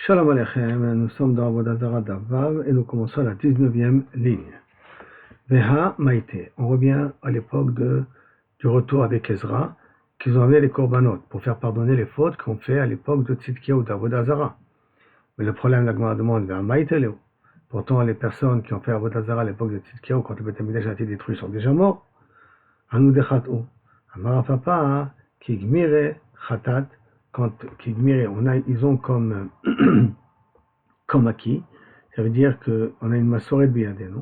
Shalom Aleichem, nous sommes dans Avodah Zarah Davav et nous commençons la 19e ligne. Veha Maïté, on revient à l'époque du retour avec Ezra, qu'ils ont amené les korbanot pour faire pardonner les fautes qu'on fait à l'époque de Tzidkiyahu d'Avodah Zarah. Mais le problème, la Gemara demande, Veha Maïté Léo. Pourtant, les personnes qui ont fait Avodah Zarah à l'époque de Tzidkiyahu, quand le Beth Amikdash a été détruit, sont déjà morts. Hanou Dechat'u, Amara Papa, Kigmire Chatat, quand ils ont comme acquis, ça veut dire qu'on a une masoré de biyadenu,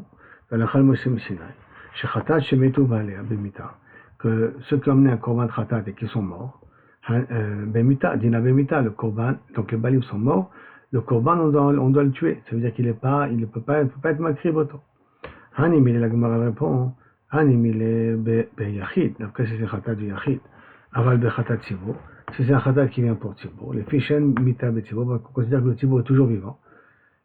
que ceux qui ont amené un korban de khatat et qui sont morts, bemita, dina bemita, le korban, donc les balim sont morts, le korban on doit le tuer, ça veut dire qu'il ne peut pas être makri boto. Hanim il est la Gemara répond, hanim il est be yachid, d'après c'est khatat du yachid, aval be khatat tzibur. Si c'est un khatat qui vient pour Tzibour, les fichen mita be Tzibour, on considère que le Tzibour est toujours vivant.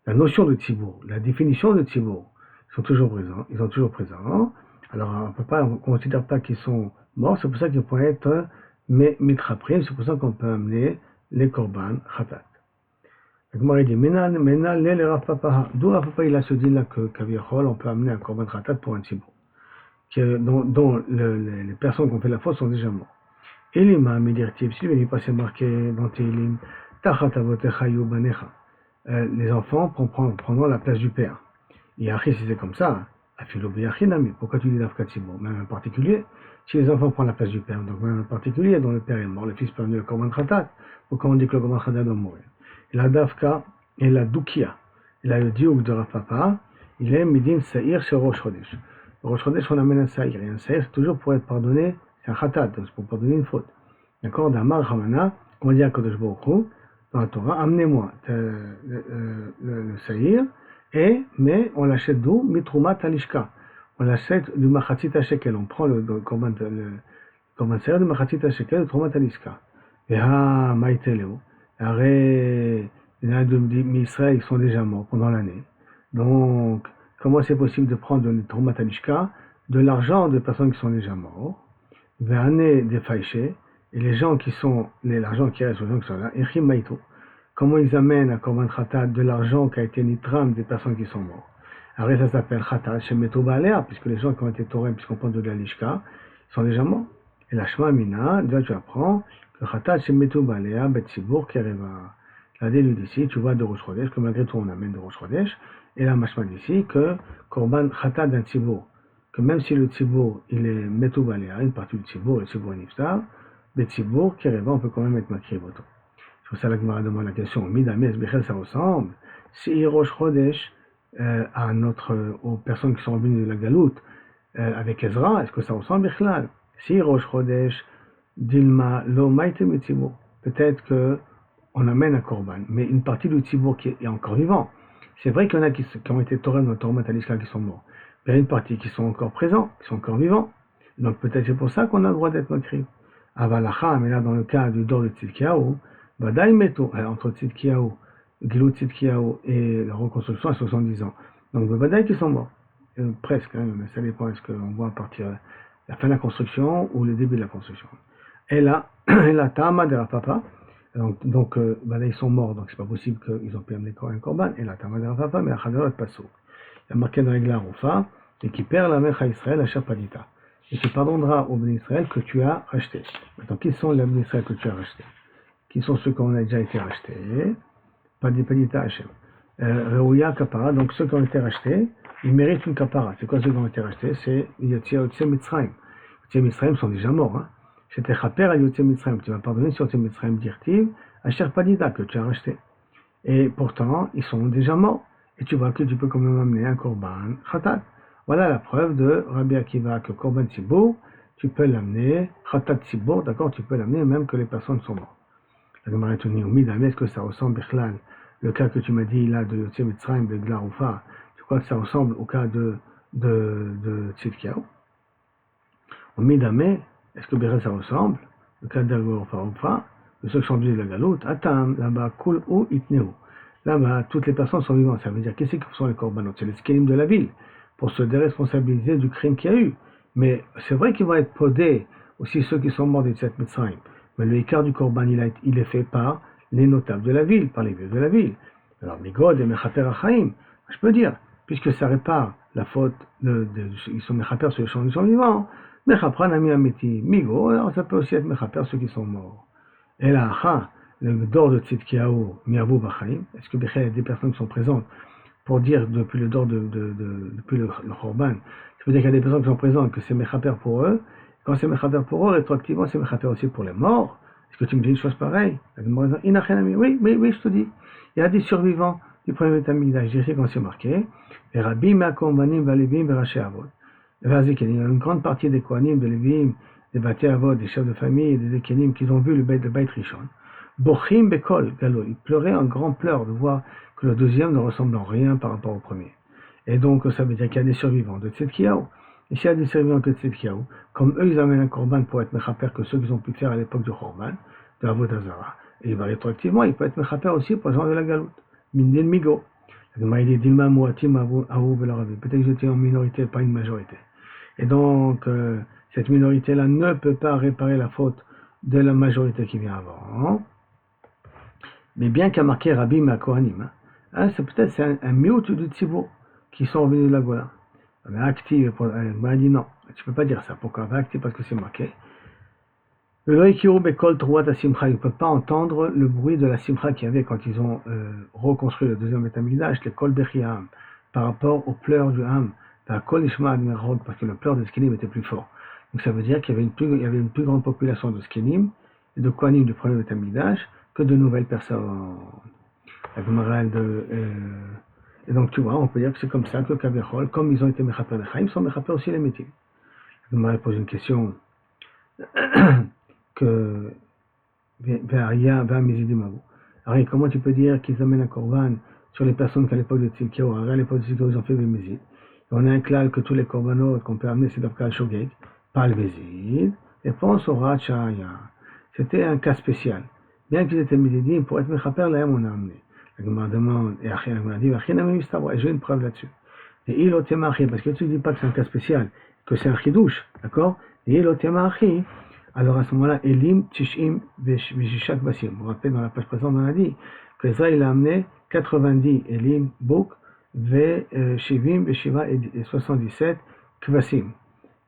La notion de Tzibour, la définition de Tzibour, ils sont toujours présents. Alors on ne considère pas qu'ils sont morts, c'est pour ça qu'ils pourraient être mitraprim, c'est pour ça qu'on peut amener les korban khatat. La Gemara dit, Menal le Rav Papa, d'où Rav Papa il a ce dit là que Kaviachol, on peut amener un korban khatat pour un Tzibour, dont les personnes qui ont fait la faute sont déjà mortes. Elima Medirtiv, si il n'est pas marqué dans Télim, Tachat Avotecha Yu Banecha, les enfants prendront la place du père. Et après, si c'est comme ça, Afilo Beyachinami, pourquoi tu dis Dafka Tzibur? Même en particulier, si les enfants prennent la place du père, donc même en particulier, dont le père est mort, le fils peut amener le Korban Khatat, pourquoi on dit que le Korban Khatat doit mourir? Et la Dafka, et la Doukia, et là le diouk de Rav Papa, il est Midin Saïr chez Rosh Chodesh. Rosh Chodesh, on amène un Saïr, et un Saïr, c'est toujours pour être pardonné. C'est un khatat, c'est pour pardonner une faute. D'accord? D'Amar Hamana, on dit à Kodesh Baruch Hu, dans la Torah, amenez-moi le saïr, mais on l'achète d'où? Mitrumat Alishka. On l'achète du Machatzit Shekel. On prend le korban saïr du Machatzit Shekel, du Trumat Alishka. Veha Maïteleu. Arrêt, Israël, ils sont déjà morts pendant l'année. Donc, comment c'est possible de prendre le Trumat Alishka, de l'argent de personnes qui sont déjà mortes? Ve'ane des faïchés, et les gens qui sont, l'argent qui reste aux gens qui sont là, Echim Maïto, comment ils amènent à Korban Khatat de l'argent qui a été nitram des personnes qui sont mortes. Après ça s'appelle Khatat, chez Meto Baalea, puisque les gens qui ont été torés, puisqu'on prend de la Lishka, ils sont déjà morts. Et la Shema Mina, déjà tu apprends que Khatat chez Meto Baalea, Betsibour, Kereva. La délude d'ici, tu vois de Rosh Chodesh, que malgré tout on amène de Rosh Chodesh, et la Mashma d'ici, que Korban Khatat d'un Tzibour, que même si le Tzibour, il est Metou Baléa, une partie du Tzibour, le Tzibour est Niftar, le Tzibour, qui rêve, on peut quand même être Makri Boto. C'est pour ça que la Gemara demande la question, Midames, Bechel, ça ressemble. Si Rosh Chodesh, aux personnes qui sont venues de la Galoute, avec Ezra, est-ce que ça ressemble Bechlal? Si Rosh Chodesh, Dilma, Lo Maïte, Tzibour, peut-être qu'on amène un Korban, mais une partie du Tzibour qui est encore vivant. C'est vrai qu'il y en a qui ont été torés dans le Torah Matalishka qui sont morts. Il y a une partie qui sont encore présents, qui sont encore vivants. Donc peut-être c'est pour ça qu'on a le droit d'être makri. Avalacha, mais là dans le cas du dor de Tzidkiyahu, Badaï Meto, entre Tzidkiyahu, Gilou Tzidkiyahu et la reconstruction à 70 ans. Donc Badaï qui sont morts. Presque, hein, mais ça dépend, est-ce qu'on voit à partir de la fin de la construction ou le début de la construction. Et là, Tama de la Papa, donc Badaï sont morts, donc c'est pas possible qu'ils ont pu amener un korban. Et la Tama de la Papa, mais la Chaderot Passo. Il y a marqué dans les Glaroufa, et qui perd la mère à Israël, à Chapadita. Et qui pardonnera au béni Israël que tu as racheté. Maintenant, qui sont les béni Israël que tu as rachetés? Qui sont ceux qui ont déjà été rachetés? Padita Hashem. Reuya Kapara, donc ceux qui ont été rachetés, ils méritent une Kapara. C'est quoi ceux qui ont été rachetés? C'est Yotze Mitzrayim. Yotze Mitzrayim sont déjà morts. Hein. C'était Chaper à Yotze Mitzrayim. Tu vas pardonner sur Yotze Mitzrayim Dirtiv, à Chapadita que tu as racheté. Et pourtant, ils sont déjà morts. Et tu vois que tu peux quand même amener un korban khatat. Voilà la preuve de Rabbi Akiva que korban tzibour, tu peux l'amener, khatat tzibour, d'accord, tu peux l'amener même que les personnes sont mortes. La Gemara est est-ce que ça ressemble, Bichlal, le cas que tu m'as dit là de Yotze Mitzrayim, de Glaroufa, tu crois que ça ressemble au cas de Tzidkiyahu? Midame, est-ce que Bichlal ça ressemble, le cas de Glaroufa, de ceux qui sont venus de la Galoute, Atam, là-bas, Kul ou Itneu. Là-bas, toutes les personnes sont vivantes. Ça veut dire, qu'est-ce que sont les korbanot? C'est les skelim de la ville, pour se déresponsabiliser du crime qu'il y a eu. Mais c'est vrai qu'ils vont être podés, aussi ceux qui sont morts des 7 Mitzrayim. Mais le écart du korban, il est fait par les notables de la ville, par les vieux de la ville. Alors, Migod et Mechaper Achaim, je peux dire, puisque ça répare la faute ils sont Mechaper sur les gens qui sont vivants, Mechapran Ami Amiti, Migo, alors ça peut aussi être Mechaper ceux qui sont morts. Et là, le dor de Tzidkiyahu, Miavu Bachaim, est-ce que il y a des personnes qui sont présentes pour dire depuis le dor depuis le Khorban, ça veut dire qu'il y a des personnes qui sont présentes, que c'est Mechaper pour eux. Quand c'est Mechaper pour eux, rétroactivement, c'est Mechaper aussi pour les morts. Est-ce que tu me dis une chose pareille? Oui, je te dis. Il y a des survivants du premier Betamikdash. J'ai quand c'est marqué. Et Rabbi Me'akombanim Valevim Veraché Avod. Vas-y, il y a une grande partie des Kohanim, des Levim, des Baté Avod, des chefs de famille, des Ekenim qui ont vu le Beit Rishon. Bochim Bekol Galo. Ils pleuraient en grand pleur de voir que le deuxième ne ressemble en rien par rapport au premier. Et donc, ça veut dire qu'il y a des survivants de Tzidkiyahu. Et s'il y a des survivants de Tzidkiyahu, comme eux, ils amènent un korban pour être mechaper que ceux qu'ils ont pu faire à l'époque du korban, de Avodah Zarah. Et rétroactivement, il peut être mechaper aussi pour les gens de la galoute. Mindin Migo. Peut-être qu'ils étaient en minorité, pas une majorité. Et donc, cette minorité-là ne peut pas réparer la faute de la majorité qui vient avant. Mais bien qu'à marqué Rabbi Me'akohanim, c'est peut-être un miout du Tzibour qui sont revenus de la Gola. Mais actif, il dit non, tu peux pas dire ça. Pourquoi? Actif parce que c'est marqué. Il ne peut pas entendre le bruit de la simcha qu'il y avait quand ils ont reconstruit le deuxième Betamikdash, le kol bechiam, par rapport aux pleurs du Ham, parce que le pleur de Skenim était plus fort. Donc ça veut dire qu'il y avait une plus grande population de Skenim et de Kohanim du premier Betamikdash que de nouvelles personnes. Et donc tu vois, on peut dire que c'est comme ça que Kavechol, comme ils ont été Mechaper Lechaim, ils sont Mechaper aussi les Métim. Je me pose une question que alors comment tu peux dire qu'ils amènent un korban sur les personnes qu'à l'époque de Tzidkiyahu, à l'époque de Tzidkiyahu ils ont fait le Mézid. On a un clal que tous les korbanot qu'on peut amener c'est d'Afkal Shogeg, pas le Mézid, et pense au Rat Shaya. C'était un cas spécial. Bien qu'ils étaient Mézidim, pour être Mechaper, là on a amené. La Gemara demande, et j'ai une preuve là-dessus. Et il parce que tu ne dis pas que c'est un cas spécial, que c'est un chidouche, d'accord? Et il alors à ce moment-là, Elim, Tishim, Veshishak Basim. Vous vous rappelez dans la page précédente, on a dit que Israël a amené 90 Elim, Bouk, Shivim, Veshiva et 77 Kvasim.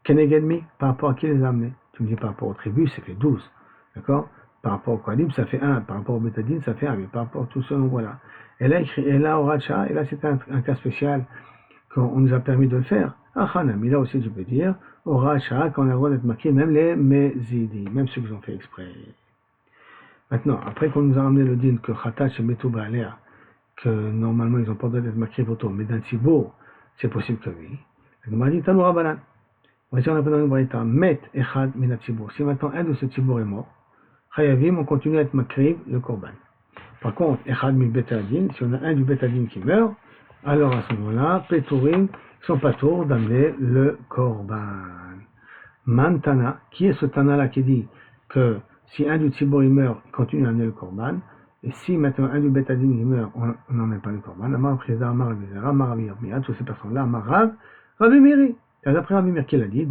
Kenegedmi, par rapport à qui les a amenés? Tu me dis par rapport aux tribus, ça fait 12. D'accord? Par rapport au Kohanim, ça fait 1. Par rapport au Betadine, ça fait 1. Mais par rapport à tout ce nombre-là. Et là, au Racha, et là, c'est un cas spécial qu'on nous a permis de le faire. Mais là aussi, je peux dire, au Racha, qu'on a le droit d'être marqué, même les Mézidi, même ceux qui ont fait exprès. Maintenant, après qu'on nous a ramené le din que Khatat chez Metouba Alea, que normalement ils ont pas le droit d'être marqués photo, mais dans Tzibour, c'est possible que oui. On m'a dit, Tanoura Banan. On va dire, on a dans une braïta, Met Echad Mina Tzibour. Si maintenant un de ces Tzibour est mort, Chayavim, on continue à être makriv le korban. Par contre, Echad mi Betadin, si on a un du Betadin qui meurt, alors à ce moment-là, Petourim, sont pas tour d'amener le korban. Mantana, qui est ce Tana-là qui dit que si un du Tzibor il meurt, il continue à amener le korban, et si maintenant un du Betadin il meurt, on n'emmène pas le korban. Amar Prézar, Amar Abizera, Amar Abiyah, toutes ces personnes-là, Amar Rav, Rabbi Miri. C'est d'après Rabbi Miri qu'il a dit,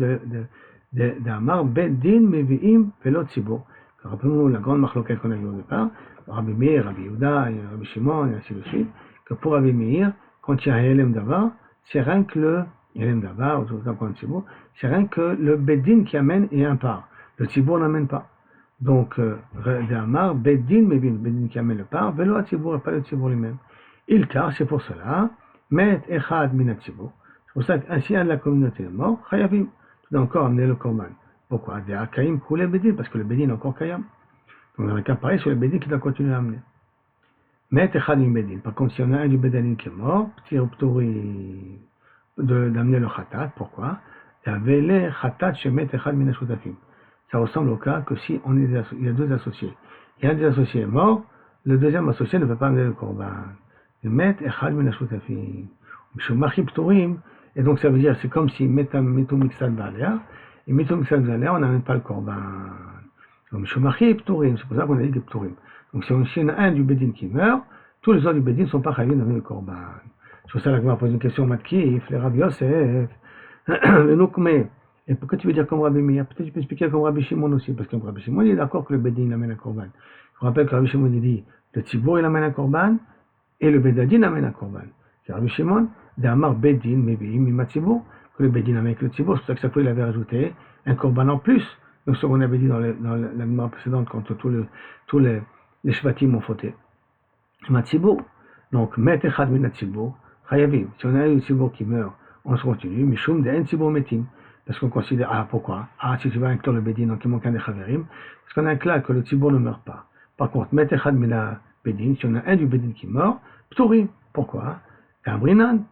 d'Amar Bedin Mevi'im Velot Tzibor. Rappelons-nous la grande marloquette qu'on a vue au départ, Rabbi Meir, Rabbi Yehuda, Rabbi Shimon, et ainsi de suite, que pour Rabbi Meir, quand il y a Elem Davar, c'est rien que le Elem Davar, c'est rien que le Bedin qui amène et un part. Le Tzibour n'amène pas. Donc, d'Amar, Bedin, mais le Bedin qui amène le part, Velo Tzibour et pas le Tzibour lui-même. Il car, c'est pour cela, Met Echad Mina Tzibour. C'est pour ça qu'un de la communauté est mort, Chayavim, tu dois encore amener le Korban. Pourquoi? Des Akaim coulent le Bedin, parce que le Bedin est encore Kayam. Donc, dans le cas pareil, c'est le Bedin qui doit continuer à amener. Met Echad Min Bedin. Par contre, si on a un du Bedin qui est mort, Ptouri d'amener le Khatat. Pourquoi? Ça ressemble au cas que si il y a deux associés. Il y a un des associés est mort, le deuxième associé ne peut pas amener le Korban. Et donc ça veut dire, c'est comme si Metum Mixal Balea, et Metum Mixal Balea, on n'amène pas le Korban. Donc c'est pour ça qu'on a dit que Ptorim. Donc si on a un du Bedin qui meurt, tous les autres du Bedin ne sont pas chavés d'amener le Korban. C'est pour ça que je pose une question au Matkif, les Rabbi Yosef, le Noukme. Et pourquoi tu veux dire comme Rabbi Meir? Peut-être tu peux expliquer comme Rabbi Shimon aussi, parce que Rabbi Shimon il est d'accord que le Bedin amène un Korban. Je vous rappelle que Rabbi Shimon il dit, Le Tzibour, il amène un korban, et le Bedadin amène un korban. C'est Rabbi Shimon, d'Amar Bedin, Mebiim, Mima Tzibour, que le Bedin amène avec le Tzibour. C'est pour ça que chaque fois, il avait rajouté un korban en plus. Donc, ce qu'on avait dit dans la mémoire précédente, quand tous les shvatim ont fauté. Mima Tzibour. Donc, Met Echad Mina Tzibour, Chayavim. Si on a eu le Tzibour qui meurt, on se continue. Mishum de En Tzibour Metim. Parce qu'on considère, pourquoi? Si tu vas inclure le Bedin, donc il manque un des Chaverim. Parce qu'on a un clair que le Tzibour ne meurt pas. Par contre, Met Echad Mina Bedin, si on a un du Bedin qui meurt, Pturim. Pourquoi? Kamrinan,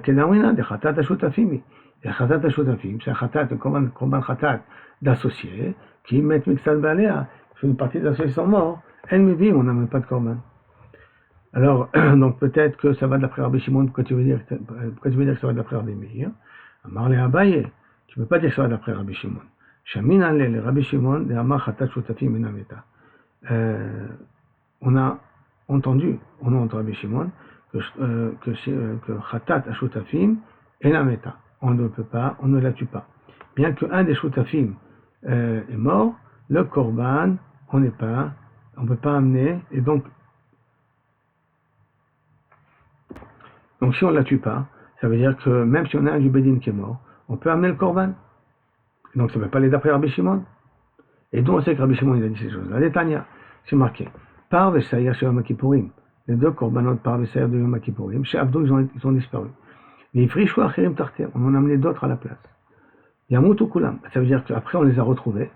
Kedamrinan, de Khatat Ashutafim. Et Khatat Ashutafim, c'est un Khatat, un Korban Khatat d'associés, qui mettent Mixad Balea, qui fait une partie des associés sont morts. Elle me dit, on n'a même pas de Korban. Alors, donc peut-être que ça va d'après Rabbi Shimon, pourquoi tu veux dire que ça va d'après Rabbi Meir? Amar le Abaye, tu ne peux pas dire que ça va d'après Rabbi Shimon. Shamin ale, le Rabbi Shimon, de Amar Khatat Shutafim Menameta. On a entendu, au nom de Rabbi Shimon, que Khatat Ashutafim est la Meta. On ne peut pas, on ne la tue pas. Bien qu'un des Shutafim est mort, le Korban, on ne peut pas amener, et donc si on ne la tue pas, ça veut dire que même si on a un du Bedin qui est mort, on peut amener le Korban. Donc ça ne peut pas aller d'après Rabbi Shimon. Et donc on sait que Rabbi Shimon il a dit ces choses-là. Les Tanya, c'est marqué. Par Vesayah chez Yom Kippourim. Les deux Korbanot par Vesayah de Yom Kippourim. Chez Abdou, ils ont disparu. Mais Ifrishou Achirim Tarter. On en a amené d'autres à la place. Yamutu Kulam. Ça veut dire qu'après on les a retrouvés.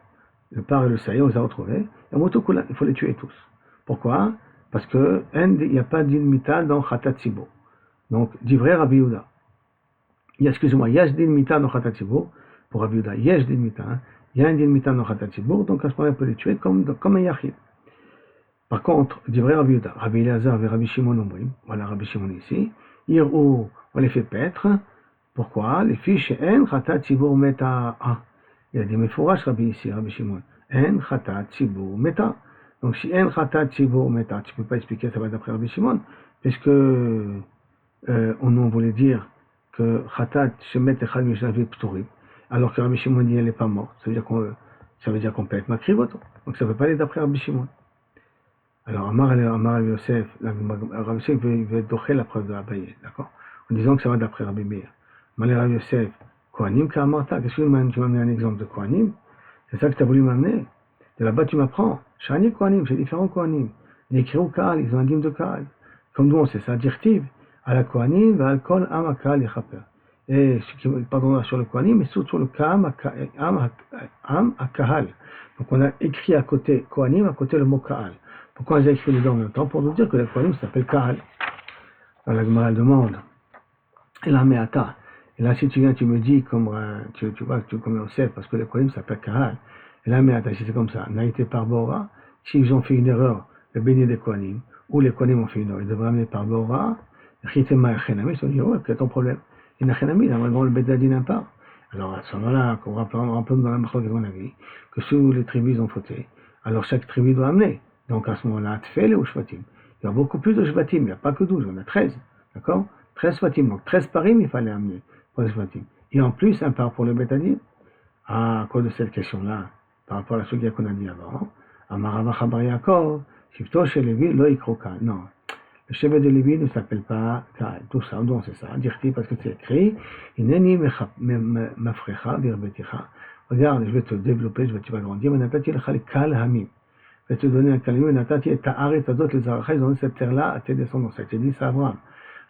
Le par et le Sayah, on les a retrouvés. Yamutu Kulam. Il faut les tuer tous. Pourquoi? Parce qu'il n'y a pas d'ilmita dans Khatat Tzibour. Donc, d'ivrer Rabbi Yehuda. Excusez-moi, Yesh din mita no Khatat Tzibour, pour Rabbi Yehuda, Yesh din mita, il y a un din mita no Khatat Tzibour, donc à ce moment-là, on peut les tuer comme un yachid. Par contre, d'ivrer Rabbi Yehuda, Rabbi Elazar et Rabbi Shimon Ombrim, voilà Rabbi Shimon ici, on les fait paître. Pourquoi? Les filles chez En Khatat Tzibour meta. Il a dit, mais faut Rabbi ici, Rabbi Shimon, En Khatat Tzibour meta. Donc si En Khatat Tzibour meta, tu ne peux pas expliquer, ça va d'après Rabbi Shimon, puisque on voulait dire que Khatat Shemet Echad Mishavet Pturim, alors que Rabbi Shimon dit elle n'est pas morte, ça veut dire qu'on peut être makrivoto. Donc ça ne veut pas aller d'après Rabbi Shimon. Alors Amar Yosef, Rabbi Yosef veut docher la preuve de Abaye, d'accord? En disant que ça va d'après Rabbi Meir. Malé Rabbi Yosef, Kohanim Ka'amarta, qu'est-ce que tu m'as amené un exemple de Kohanim? C'est ça que tu as voulu m'amener? De là-bas tu m'apprends. Shani Kohanim, c'est différent Kohanim. Les Kirou Kaal, ils ont un dîme de Kaal. Comme nous on sait ça, directive. À la Kohanim, va alcool, am akal et chaper. Et ce qui pardonnera sur le Kohanim, mais surtout sur le Kam, am akahal. Donc on a écrit à côté Kohanim, à côté le mot Kaal. Pourquoi on a écrit les deux en même temps? Pour nous dire que le Kohanim s'appelle Kaal. Alors la Gemara demande, et la Meata. Et là, si tu viens, tu me dis, comme tu vois, comme on sait, parce que le Kohanim s'appelle Kaal. Et la Meata, si c'est comme ça, n'a été par Bora, s'ils ont fait une erreur, le béni des Kohanim, ou les Kohanim ont fait une erreur, ils devraient amener par Bora. Chitema Chenami, ils se disent, ouais, quel est ton problème? Il y a Chenami, là, vraiment, le Bedadin n'a pas. Alors, à ce moment-là, qu'on rappelle dans la Machloket qu'on a vu, que sous les tribus ont fauté, alors chaque tribu doit amener. Donc, à ce moment-là, Tfel ou Shvatim. Il y a beaucoup plus de Shvatim, il n'y a pas que 12, on a 13. D'accord? 13 Shvatim, donc 13 parim, il fallait amener pour les Shvatim. Et en plus, un par pour le Bedadin. À cause de cette question-là, par rapport à la sugia qu'on a dit avant, Amarava Chabar Yaakov, Shifto chez Lévi, lo ikroka. Non. Le chevet de Lévi ne s'appelle pas Kaal. Tout ça, donc c'est ça. Dire-t-il parce que c'est écrit. Ineni mafrecha virbeticha. Regarde, je vais te développer, tu vas grandir. Mais natati le Kaal hamim. Je vais te donner un kalim. Natati et ta'aret tadot les arachas. Ils ont donné cette terre-là à tes descendants. Ça a été dit, c'est Abraham.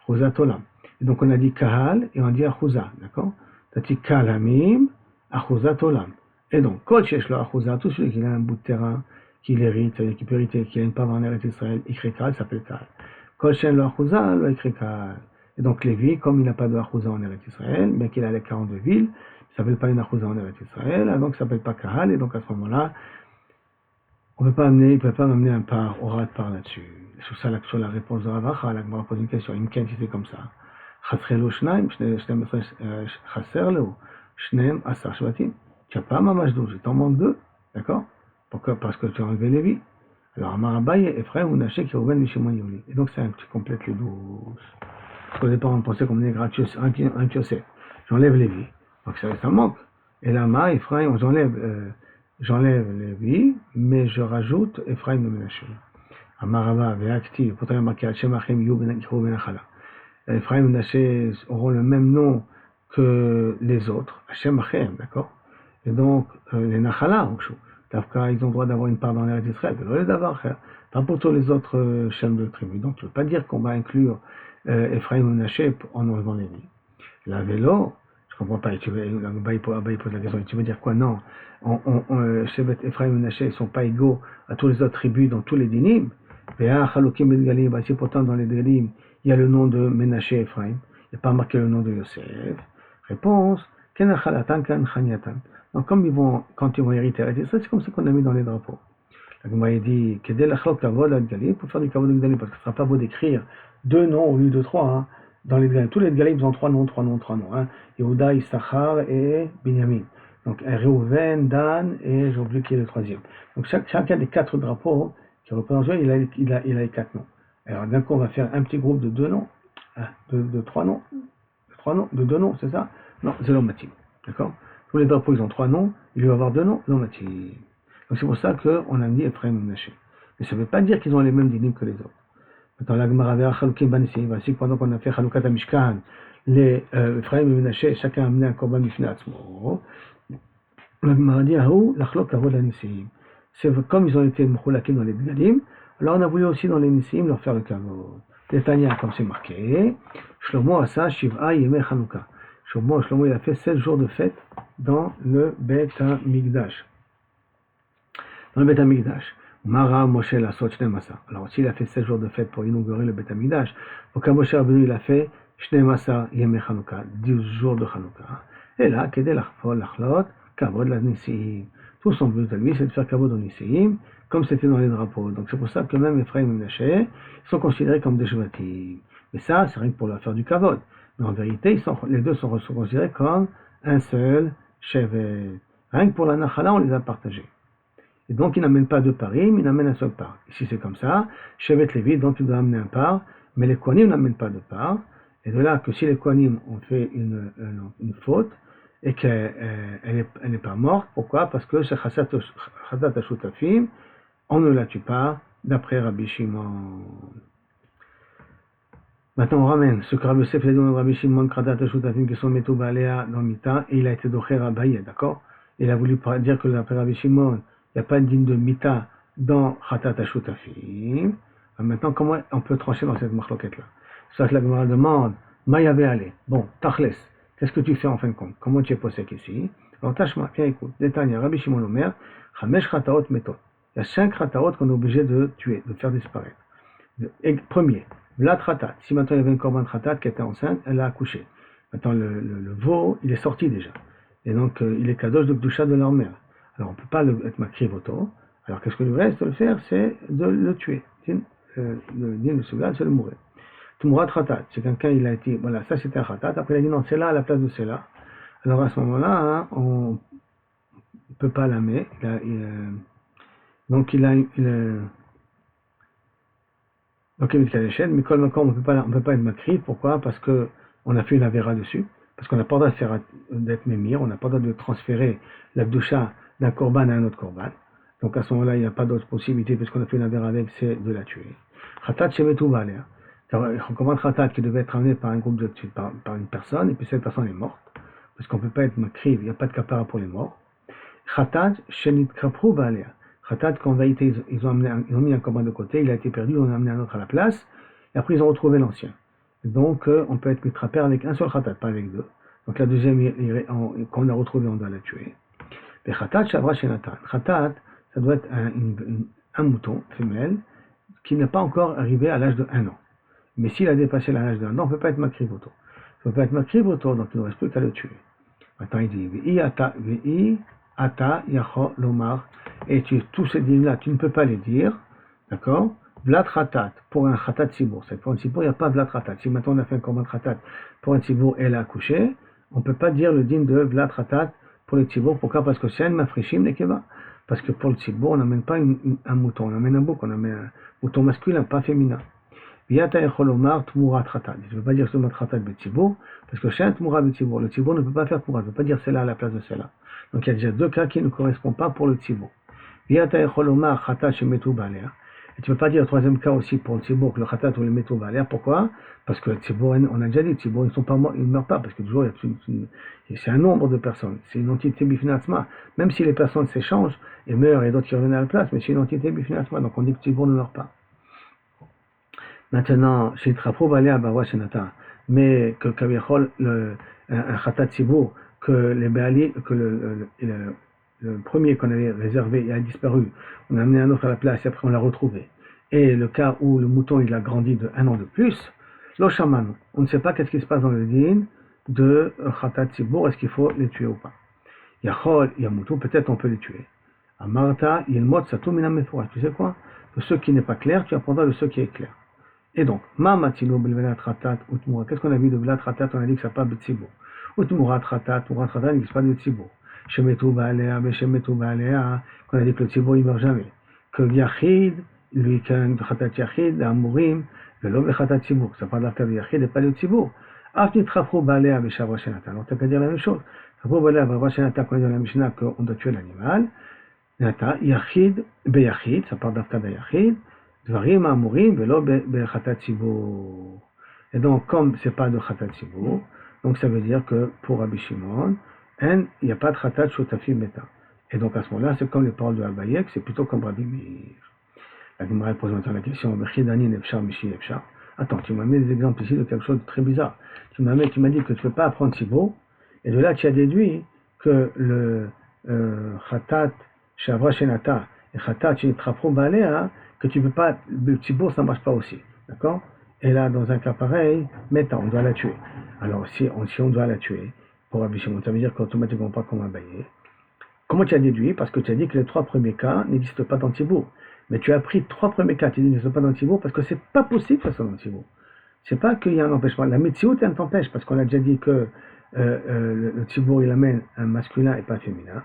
Chouza tolam. Et donc on a dit Kaal et on dit Achouza. D'accord? Tati Kaal hamim, Achouza tolam. Et donc, Kol shesh lo Achouza, tout celui qui a un bout de terrain, qui l'hérite, qui peut hériter, qui a une part en Eretz Israël, écrit Kaal, s'appelle Kaal. Kol shen lo Achouza, lo écrit Kaal. Et donc Lévi, comme il n'a pas de Achouza en Eretz Israël, mais qu'il a les 42 villes, il ne s'appelle pas une Achouza en Eretz Israël, donc il ne s'appelle pas Kaal, et donc à ce moment-là, il ne peut pas m'amener un par, orat par là-dessus. Sur la réponse de Ravacha, la Gemara pose une question, Imken, si c'est comme ça. Chatzrelo shnaim, chatzerlo, shneim asar shvatim. Tu n'as pas mamash 12, il t'en manque 2, d'accord? Pourquoi? Parce que tu as enlevé Lévi. Alors, Amar Abaye, Ephraim, Unaché, Kirouben, Mishimon, Yoli. Et donc, tu complètes les 12. Parce qu'au départ, on pensait qu'on menait gratuit, un Yosef. J'enlève Lévi. Donc, ça manque. Et là, Ephraim, j'enlève Lévi, mais je rajoute Ephraim de Menaché. Amarava, Veakti, pourtant il y a marqué Hachem Achim Yu Ben Achala. Ephraim et Menaché auront le même nom que les autres, Hachem Achim, d'accord? Et donc, les Nachala, Tafka, ils ont le droit d'avoir une part dans l'air d'Israël, pas pour tous les autres chaînes de tribus. Donc, tu ne veux pas dire qu'on va inclure Ephraim et Menaché en enlevant les vies. La vélo, je comprends pas, Abaye pose la question, tu veux dire quoi? Non, Shevet Ephraim et Menaché ne sont pas égaux à tous les autres tribus dans tous les dinim. Si pourtant dans les dinim, il y a le nom de Menaché et Ephraim, il n'y a pas marqué le nom de Yosef. Réponse, donc comme quand ils vont hériter, c'est comme ça qu'on a mis dans les drapeaux. La Gemara dit, pour faire du kavod de Gdalim, parce que ce ne sera pas beau d'écrire 2 noms au lieu de 3, hein. Dans les Gdalim, tous les Gdalim, ils ont 3 noms, hein. Yehuda, Issachar et Binyamin. Donc Reuven, Dan et j'ai oublié qui est le 3e. Donc chacun des 4 drapeaux qui représentent Joël, il a les 4 noms. Alors d'un coup, on va faire un petit groupe de 2 noms, de 3 noms, de 2 noms, c'est ça? Non, c'est l'omatim, d'accord? Tous les drapeaux, ils ont 3 noms, il doit y avoir 2 noms, l'omatim. Donc c'est pour ça qu'on a dit Ephraim et Menaché. Mais ça ne veut pas dire qu'ils ont les mêmes dynimes que les autres. Maintenant, la Gemara vers Chalukim Banissim, ainsi que pendant qu'on a fait Chalukat Mishkan, les Ephraim et Menaché, chacun a amené un korban Mifnei Atzmo. La Gemara dit Lachlok Kavod Lanissim. C'est comme ils ont été Mchoulakim dans les Gdalim, alors on a voulu aussi dans les Nissim leur faire le Kavod. Netanya, comme c'est marqué, Shlomo Asa Shiv'a Yemei Chanukah. Shlomo, il a fait 7 jours de fête dans le Beit HaMikdash. Mara Moshe la Sot Shnemasa. Alors s'il a fait 7 jours de fête pour inaugurer le Beit HaMikdash, donc Moshe Rabbeinu il a fait Shnemasa Yemei Chanukah, 10 jours de Chanukah. Et là, Kedei Lachlot, Kavod la Nissim. Tout son but à lui, c'est de faire Kavod au Nissim, comme c'était dans les drapeaux. Donc c'est pour ça que même Ephraim et Menaché sont considérés comme des Shvatim. Mais ça, c'est rien que pour leur faire du Kavod. Mais en vérité, les deux sont considérés comme un seul Shevet. Rien que pour la Nachala, on les a partagés. Et donc, ils n'amènent pas 2 parim, ils amènent un seul part. Ici, c'est comme ça. Shevet Lévi, donc il doit amener un part, mais les Kohanim n'amènent pas de part. Et de là que si les Kohanim ont fait une faute, et qu'elle n'est pas morte, pourquoi? Parce que c'est Chatat HaShutafim, on ne la tue pas, d'après Rabbi Shimon. Maintenant, on ramène ce que Rabbi Yosef a dit dans Rabbi Shimon, Chatat HaShutafim, qui sont Metou Baalea dans Mita, et il a été doché Rabaye, d'accord? Il a voulu dire que d'après Rabbi Shimon, il n'y a pas de digne de Mita dans Chatat HaShutafim. Maintenant, comment on peut trancher dans cette marloquette-là? C'est ça que la Gemara demande, Maïave Ale. Bon, Tachles. Qu'est-ce que tu fais en fin de compte? Comment tu es possèque ici? Alors, Tashma, viens écoute. Détail, Rabbi Shimon Omer, Chamesh Chataot Metot. Il y a 5 Chataot qu'on est obligé de tuer, de faire disparaître. Premier, Vlat Chatat. Si maintenant il y avait une korban Chatat qui était enceinte, elle a accouché. Maintenant, le veau, il est sorti déjà. Et donc, il est kadosh de Kdusha de leur mère. Alors, on ne peut pas être makri voto. Alors, qu'est-ce que lui reste de le faire? C'est de le tuer. Le din de Sugal, c'est de mourir. Tumurat Khatat, c'est quelqu'un, il a été, voilà, ça c'était un Khatat, après il a dit non, c'est là à la place de c'est là. Alors à ce moment-là, hein, on ne peut pas l'aimer. Donc il est Kadeshen, mais comme on ne peut pas être makri, pourquoi? Parce qu'on a fait une avéra dessus, parce qu'on n'a pas le droit d'être mémir, on n'a pas le droit de transférer la Kdusha d'un korban à un autre korban. Donc à ce moment-là, il n'y a pas d'autre possibilité, puisqu'on a fait une avéra avec, c'est de la tuer. Khatat Shemetu Baalea. On recommande Khatat qui devait être amené par un groupe par une personne, et puis cette personne est morte, parce qu'on ne peut pas être makriv, il n'y a pas de kapara pour les morts. Khatat Shenit Krapru Baalea. Khatat, quand ils ont mis un korban de côté, il a été perdu, on a amené un autre à la place, et après ils ont retrouvé l'ancien. Donc on peut être mitraper avec un seul Khatat, pas avec 2. Donc la deuxième, quand on a retrouvé, on doit la tuer. Et Khatat Shavra Shenatan. Khatat, ça doit être un mouton femelle qui n'est pas encore arrivé à l'âge de 1 an. Mais s'il a dépassé l'âge de 1 an, on ne peut pas être makri voto. On ne peut pas être makri voto, donc il ne reste plus qu'à le tuer. Maintenant il dit Ve'i ata yacho lomar, et tous ces dîmes-là, tu ne peux pas les dire, d'accord? Vlat Khatat, pour un Khatat Sibour. Pour un Sibour, il n'y a pas Vlat Khatat. Si maintenant on a fait un korban Khatat pour un Sibour, elle a accouché, on ne peut pas dire le dîme de Vlat Khatat pour le Sibour. Pourquoi? Parce que c'est un mafrishim nekeva. Parce que pour le Sibour, on n'amène pas un mouton, on amène un bouc, on amène un mouton masculin, pas féminin. Yata Echolomar Tmurat Khatat. Je ne veux pas dire Tmurat Khatat Betsibour, parce que chez un Tmurat Betsibour, le Tsibour ne peut pas faire Tmurat, ne peut pas dire celle-là à la place de celle-là. Donc il y a déjà 2 cas qui ne correspondent pas pour le Tsibour. Yata Echolomar Khatat Shemetu Baalea. Et tu ne peux pas dire le troisième cas aussi pour le tzibour que le khatat ou le métaux va aller. Pourquoi? Parce que le tzibour, on a déjà dit, le tzibour, ils ne meurent pas, parce que toujours, c'est un nombre de personnes. C'est une entité bifinatsma. Même si les personnes s'échangent et meurent et d'autres qui reviennent à la place, mais c'est une entité bifinatsma. Donc on dit que le tzibour ne meurt pas. Maintenant, chez Trapo Balea Bawa Shenata, mais que Kavichol, un khatat tzibour, que les Béali, que le premier qu'on avait réservé a disparu, on a amené un autre à la place et après on l'a retrouvé. Et le cas où le mouton il a grandi de 1 an de plus, lo shaman, on ne sait pas qu'est-ce qui se passe dans le din de khatat tzibour, est-ce qu'il faut les tuer ou pas. Yachol, Yamutu, peut-être on peut les tuer. Amarta, Yilmot, Satou, Minam Mefoura. Tu sais quoi? De ce qui n'est pas clair, tu apprendras de ce qui est clair. Et donc, Ma Matino, Belvelat Ratat, Utmura. Qu'est-ce qu'on a vu de Velat Ratat? On a dit que ça parle de Tzibour. Utmura Ratat, Urat Ratat, il n'existe pas de Tzibour. Shemetou Baalea, Beshemetou Baalea, qu'on a dit que le Tzibour, il ne meurt jamais. Que Yachid, lui, qu'un Ratat Yachid, Amurim, Velo Bechatat Tzibour. Ça parle de l'affaire de Yachid et pas de Tzibour. Afni Trafro Baalea, Beshavra Shenata. Alors, t'as qu'à dire la même chose. Trafro Baalea, Beshavra Shenata, qu'on a dit dans la Mishnah qu'on doit tuer l'animal. Yachid, Beyachid, ça parle d'affaire de Yachid. Dvarim Amurim, Velo Bechatat Tzibour. Et donc, comme c'est pas de Chatat Tzibour, donc ça veut dire que pour Rabbi Shimon, il n'y a pas de Chatat Shotafim Meta. Et donc à ce moment-là, c'est comme les paroles de Abayek, c'est plutôt comme Rabbi Meir. La Gemara pose maintenant la question, Bechidani Nefshar, Mishi Nefshar. Attends, tu m'as mis des exemples ici de quelque chose de très bizarre. Tu m'as dit que tu ne peux pas apprendre Tzibour, et de là tu as déduit que le Chatat Shavra Shenata et Chatat Shenitrapro Balea, que tu ne peux pas, le Tzibour ça ne marche pas aussi. D'accord? Et là, dans un cas pareil, maintenant, on doit la tuer. Alors, si on doit la tuer, pour Rabbi Shimon, ça veut dire qu'automatiquement, pas comme un baillet. Comment tu as déduit? Parce que tu as dit que les 3 premiers cas n'existent pas dans le Tzibour. Mais tu as pris 3 premiers cas qui n'existent pas dans le Tzibour parce que c'est pas possible que ça soit dans le Tzibour. C'est pas qu'il y a un empêchement. La médecine, elle t'empêche parce qu'on a déjà dit que le Tzibour, il amène un masculin et pas un féminin.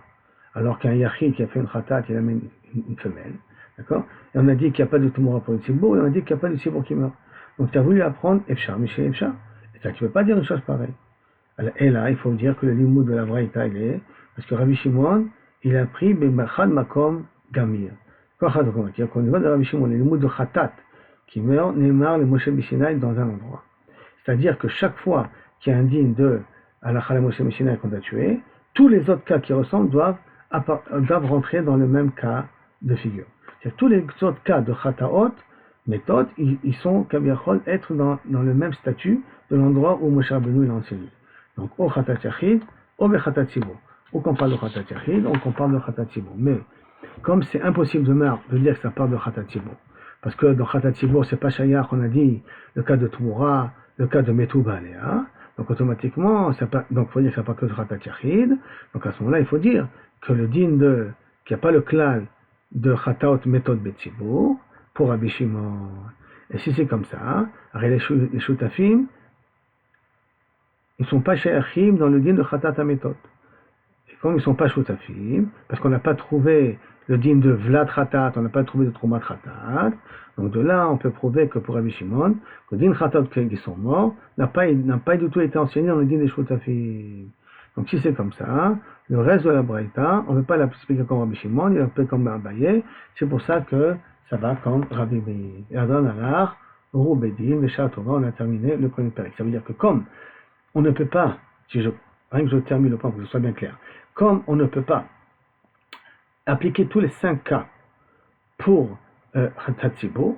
Alors qu'un Yachid qui a fait une Khatat, il amène une femelle. D'accord? Et on a dit qu'il n'y a pas de Tumura pour le Tzibour, et on a dit qu'il n'y a pas de Tzibour qui meurt. Donc tu as voulu apprendre Efshar, Miché Efshar. Et ça, tu ne peux pas dire une chose pareille. Et là, il faut dire que le limoud de la Braïta, il est, parce que Rabbi Shimon, il a pris Bemachad Makom Gamir. Quoi Chad Makom? C'est-à-dire qu'au niveau de Rabbi Shimon, le limoud de Khatat, qui meurt, Neymar, le Moshe Bishinaï, dans un endroit. C'est-à-dire que chaque fois qu'il y a un digne de Alachala Moshe Bishinaï qu'on a tué, tous les autres cas qui ressemblent doivent rentrer dans le même cas de figure. C'est-à-dire tous les autres cas de Khataot, méthode, ils sont, Kabiachol, être dans le même statut de l'endroit où Moshe Rabbeinu il a enseigné. Donc, au Khatat Yachid, au Bechatat Tzibour. Ou qu'on parle de Khatat Yachid, ou qu'on parle de Khatat Tzibour. Mais, comme c'est impossible de dire que ça parle de Khatat Tzibour, parce que dans Khatat Tzibour, c'est pas Shayar qu'on a dit le cas de Tmoura, le cas de Metou Baalea. Donc, automatiquement, donc, il faut dire que ça parle que de Khatat Yachid. Donc, à ce moment-là, il faut dire que le din qu'il n'y a pas le klal de Khataot méthode Betzibour, pour Rabbi Shimon. Et si c'est comme ça, les Shutafim, ils ne sont pas Shayachim dans le din de Khatat HaMetot. Et comme ils ne sont pas Shutafim, parce qu'on n'a pas trouvé le din de Vlad Khatat, on n'a pas trouvé de Troumat Khatat, donc de là, on peut prouver que pour Rabbi Shimon, que le din Khatat qui sont morts n'a pas du tout été enseigné dans le din des Shutafim. Donc si c'est comme ça, le reste de la Braïta, on ne peut pas l'expliquer comme Rabbi Shimon, il l'appelle comme Abaye, c'est pour ça que ça va comme Rabbi Meir. Et Adon Alar, Roubedin, Vesha Tova, on a terminé le premier période. Ça veut dire que comme on ne peut pas, rien que je termine le point pour que ce soit bien clair, comme on ne peut pas appliquer tous les 5 cas pour Khatat Tzibour,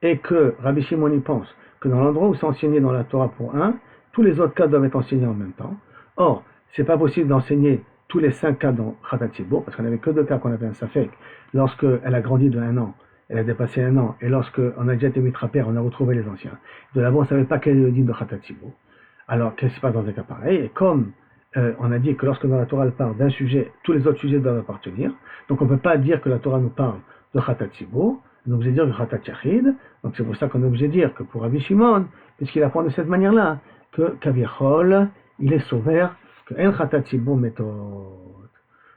et que Rabbi Shimon y pense que dans l'endroit où c'est enseigné dans la Torah pour un, tous les autres cas doivent être enseignés en même temps. Or, c'est pas possible d'enseigner tous les 5 cas dans Khatat Tzibour, parce qu'on n'avait que 2 cas qu'on avait un Safek, lorsqu'elle a grandi de 1 an, elle a dépassé 1 an, et lorsqu'on a déjà été mitrapère, on a retrouvé les anciens. De là-bas, on ne savait pas quel est le din de Khatat Tzibour. Alors, qu'est-ce qui se passe dans un cas pareil? Et comme on a dit que lorsque dans la Torah elle parle d'un sujet, tous les autres sujets doivent appartenir, donc on ne peut pas dire que la Torah nous parle de Khatat Tzibour, on est obligé de dire de Khatat Yachid, donc c'est pour ça qu'on est obligé de dire que pour Rabbi Shimon, puisqu'il apprend de cette manière-là, que Kaviachol, il est sauveur, que En Khatat Tzibour méthode.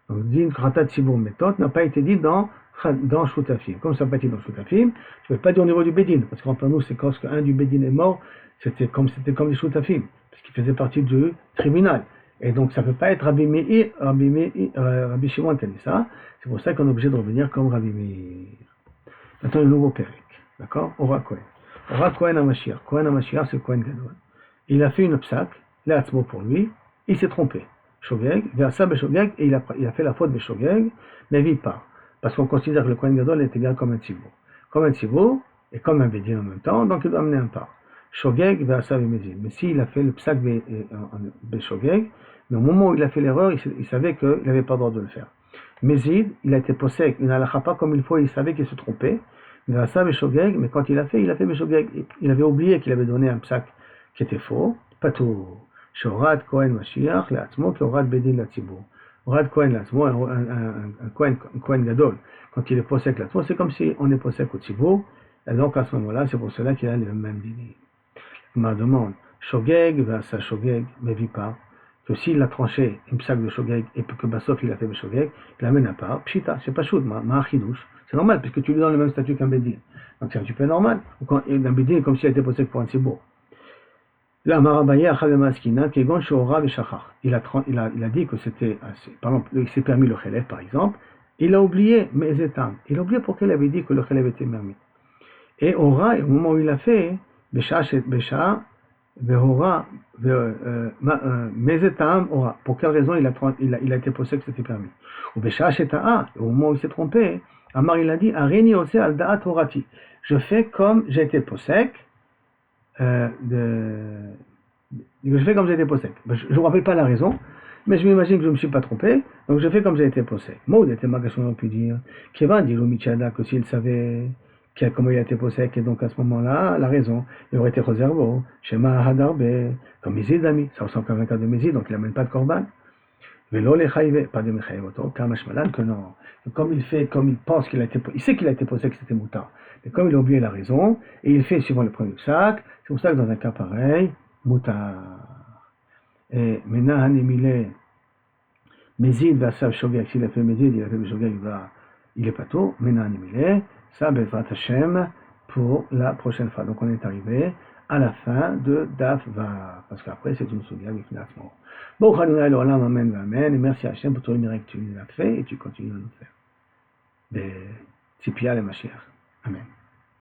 Donc, din Khatat Tzibour méthode n'a pas été dit dans Shutafim. Comme ça n'a pas été dans Shutafim, je ne peux pas dire au niveau du Bédin, parce qu'entre nous, c'est quand un du Bédin est mort, c'était comme les Shutafim, parce qu'il faisait partie du tribunal. Et donc, ça ne peut pas être Rabbi Shimon qui a dit ça. C'est pour ça qu'on est obligé de revenir comme Rabbi Meir. Maintenant, le nouveau Pérec. D'accord? Ora Kohen. Ora Kohen HaMashiach. Kohen HaMashiach, c'est Kohen Gadol. Il a fait une psak, l'Atzmo pour lui, il s'est trompé. Shogeg, Versa Beshogeg, et il a fait la faute Beshogeg, mais vit pas. Parce qu'on considère que le Kohen Gadol est égal comme un Tzibour. Comme un Tzibour, et comme un Bédin en même temps, donc il doit amener un part. Shogeg, Versa Bemezid. Mais s'il a fait le psak Beshogeg, mais au moment où il a fait l'erreur, il savait qu'il n'avait pas le droit de le faire. Mézid, il a été possèque, il n'a pas comme il faut, il savait qu'il se trompait. Versa Beshogeg, mais quand il a fait Beshogeg. Il avait oublié qu'il avait donné un psak qui était faux, Patou. Shorad Kohen Mashiach, l'Atzmo, qui Orad Bedin l'Atzibur. Orad Kohen l'Atzmo, un Kohen Gadol, quand il est possèque l'Atzmo, c'est comme si on est possèque au Tzibur, et donc à ce moment-là, c'est pour cela qu'il a le même dîner. Ma demande, Shogeg, Vasa Shogeg, mais vit pas, que s'il a tranché une psak de Shogeg, et que Bassof il a fait de Shogeg, il l'amène à part, Pshita, c'est pas choud, ma achidouche, c'est normal, puisque tu lui donnes le même statut qu'un Bedin. Donc c'est un petit peu normal, un Bedin comme s'il a été possèque pour un Tzibur. Là, Marabaye Achademaskina, Kegon Shohora Veshachar. Il a dit que c'était, par exemple, il s'est permis le Khelev, par exemple. Il a oublié Mezetam. Il a oublié pourquoi il avait dit que le Khelev était permis. Et Ora, au moment où il l'a fait, Besha, Vehora, Mezetam, Ora. Pour quelle raison il a été possède que c'était permis. Ou Besha Sheta'a, au moment où il s'est trompé, Amar il a dit, Areni Ose al Da'at Horati. Je fais comme j'ai été possède. Je fais comme j'ai été possède. Je ne me rappelle pas la raison, mais je m'imagine que je ne me suis pas trompé, donc je fais comme j'ai été possède. Moi, il était ma question, on peut dire. Qui va dire au Michada que s'il savait comment il a été possède, et donc à ce moment-là, la raison, il aurait été réservé. Shema Hadarbe, comme Mézid ami, ça ressemble comme un cas de Mézid, donc il n'amène pas de korban. Velo le chayive, pas de mechayevoto, kamashmalan, que non. Comme il pense qu'il a été, il sait qu'il a été possède, que c'était moutard. Mais comme il a oublié la raison, et il fait suivant le premier sac, c'est pour ça que dans un cas pareil, moutard. Et maintenant, Hanemile, Mézid va sav shogeg, s'il a fait Mézid, il a fait shogeg, il est pas tout. Maintenant, Hanemile, ça, Bezrat Hashem, pour la prochaine fois. Donc on est arrivé à la fin de Daf Va, parce qu'après c'est une soudia du financement. Bon, amen, amen, et merci à Hashem pour tous les miracles que tu nous as fait, et tu continues à nous faire. Des Tzipia le Mashiach. Amen.